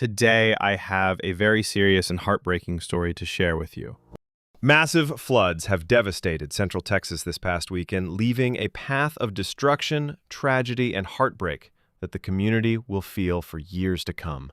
Today, I have a very serious and heartbreaking story to share with you. Massive floods have devastated Central Texas this past weekend, leaving a path of destruction, tragedy, and heartbreak that the community will feel for years to come.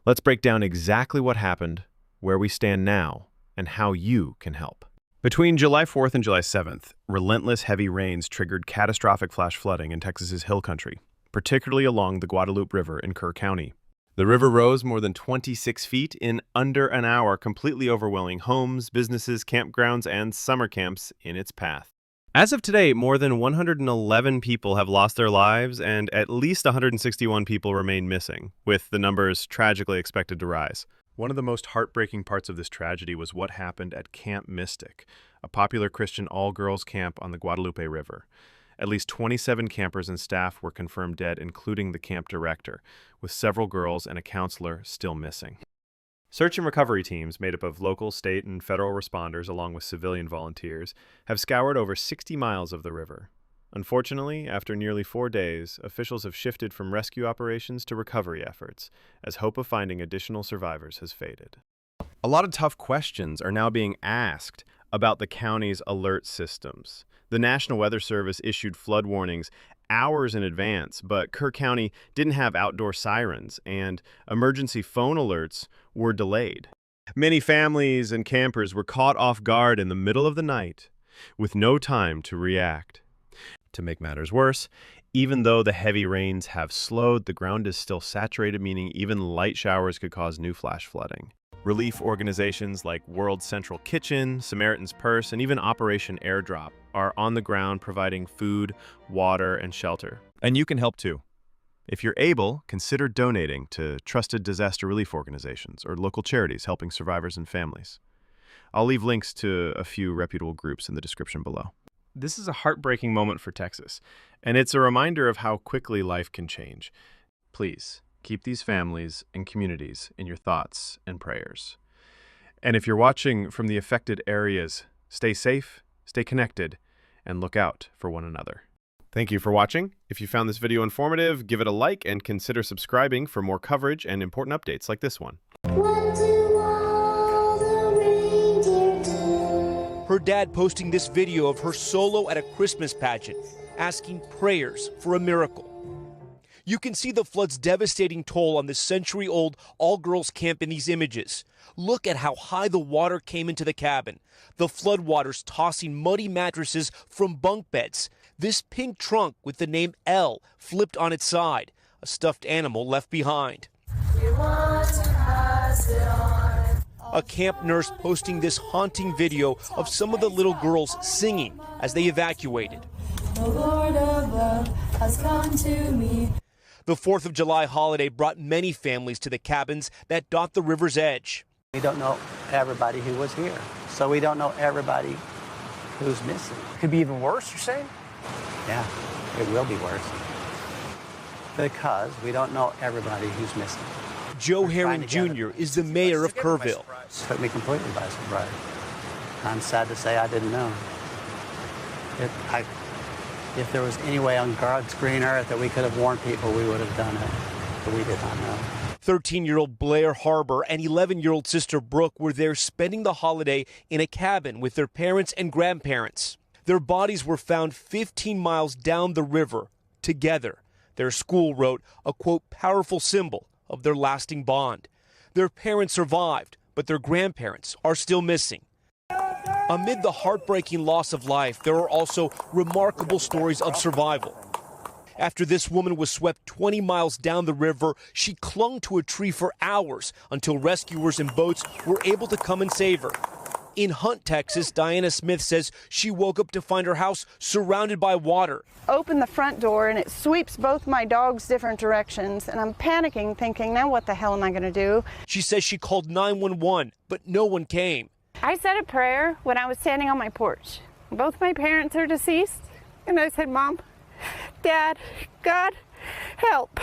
Let's break down exactly what happened, where we stand now, and how you can help. Between July 4th and July 7th, relentless heavy rains triggered catastrophic flash flooding in Texas's hill country, particularly along the Guadalupe River in Kerr County. The river rose more than 26 feet in under an hour, completely overwhelming homes, businesses, campgrounds, and summer camps in its path. As of today, more than 111 people have lost their lives and at least 161 people remain missing, with the numbers tragically expected to rise. One of the most heartbreaking parts of this tragedy was what happened at Camp Mystic, a popular Christian all-girls camp on the Guadalupe River. At least 27 campers and staff were confirmed dead, including the camp director, with several girls and a counselor still missing. Search and recovery teams made up of local, state, and federal responders, along with civilian volunteers, have scoured over 60 miles of the river. Unfortunately, after nearly 4 days, officials have shifted from rescue operations to recovery efforts, as hope of finding additional survivors has faded. A lot of tough questions are now being asked about the county's alert systems. The National Weather Service issued flood warnings hours in advance, but Kerr County didn't have outdoor sirens, and emergency phone alerts were delayed. Many families and campers were caught off guard in the middle of the night, with no time to react. To make matters worse, even though the heavy rains have slowed, the ground is still saturated, meaning even light showers could cause new flash flooding. Relief organizations like World Central Kitchen, Samaritan's Purse, and even Operation Airdrop are on the ground providing food, water, and shelter. And you can help too. If you're able, consider donating to trusted disaster relief organizations or local charities helping survivors and families. I'll leave links to a few reputable groups in the description below. This is a heartbreaking moment for Texas, and it's a reminder of how quickly life can change. Please, keep these families and communities in your thoughts and prayers. And if you're watching from the affected areas, stay safe, stay connected, and look out for one another. Thank you for watching. If you found this video informative, give it a like and consider subscribing for more coverage and important updates like this one. What do all the reindeer do? Her dad posting this video of her solo at a Christmas pageant, asking prayers for a miracle. You can see the flood's devastating toll on this century-old all-girls camp in these images. Look at how high the water came into the cabin. The floodwaters tossing muddy mattresses from bunk beds. This pink trunk with the name L flipped on its side. A stuffed animal left behind. A camp nurse posting this haunting video of some of the little girls singing as they evacuated. The Lord above has come to me. The 4th of July holiday brought many families to the cabins that dot the river's edge. We don't know everybody who was here, so we don't know everybody who's missing. Could be even worse, you're saying? Yeah, it will be worse because we don't know everybody who's missing. Joe Herring Jr. is the mayor of Kerrville. Took me completely by surprise. I'm sad to say I didn't know. If there was any way on God's green earth that we could have warned people, we would have done it, but we did not know. 13-year-old Blair Harbor and 11-year-old sister Brooke were there spending the holiday in a cabin with their parents and grandparents. Their bodies were found 15 miles down the river, together. Their school wrote a, quote, powerful symbol of their lasting bond. Their parents survived, but their grandparents are still missing. Amid the heartbreaking loss of life, there are also remarkable stories of survival. After this woman was swept 20 miles down the river, she clung to a tree for hours until rescuers and boats were able to come and save her. In Hunt, Texas, Diana Smith says she woke up to find her house surrounded by water. Open the front door and it sweeps both my dogs different directions, and I'm panicking, thinking, now what the hell am I going to do? She says she called 911, but no one came. I said a prayer when I was standing on my porch. Both my parents are deceased, and I said, Mom, Dad, God, help.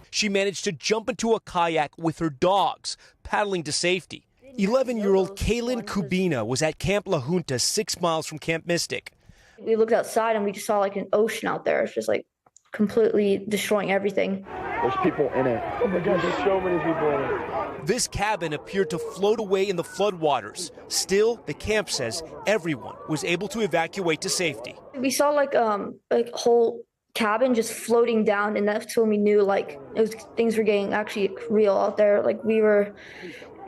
She managed to jump into a kayak with her dogs, paddling to safety. 11-year-old Kaylin Kubina was at Camp La Junta, 6 miles from Camp Mystic. We looked outside and we just saw like an ocean out there. It's just like completely destroying everything. There's people in it. Oh my God, there's so many people in it. This cabin appeared to float away in the floodwaters. Still, the camp says everyone was able to evacuate to safety. We saw like whole cabin just floating down, and that's when we knew things were getting actually real out there. Like we were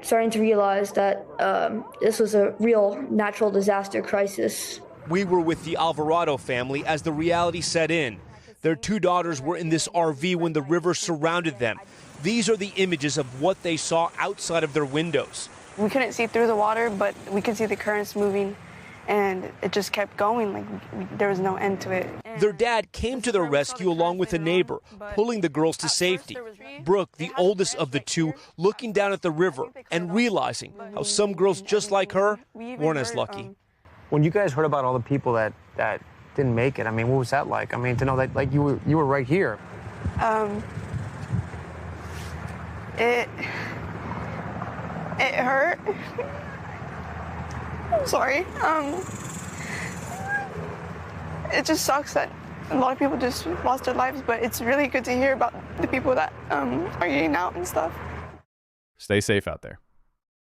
starting to realize that this was a real natural disaster crisis. We were with the Alvarado family as the reality set in. Their 2 daughters were in this RV when the river surrounded them. These are the images of what they saw outside of their windows. We couldn't see through the water, but we could see the currents moving, and it just kept going. Like there was no end to it. Their dad came to their rescue along with a neighbor, pulling the girls to safety. Brooke, the oldest of the 2, looking down at the river and realizing how some girls just like her weren't as lucky. When you guys heard about all the people that didn't make it, I mean, what was that like? I mean, to know that like you were right here. It hurt. I'm sorry. It just sucks that a lot of people just lost their lives, but it's really good to hear about the people that are getting out and stuff. Stay safe out there.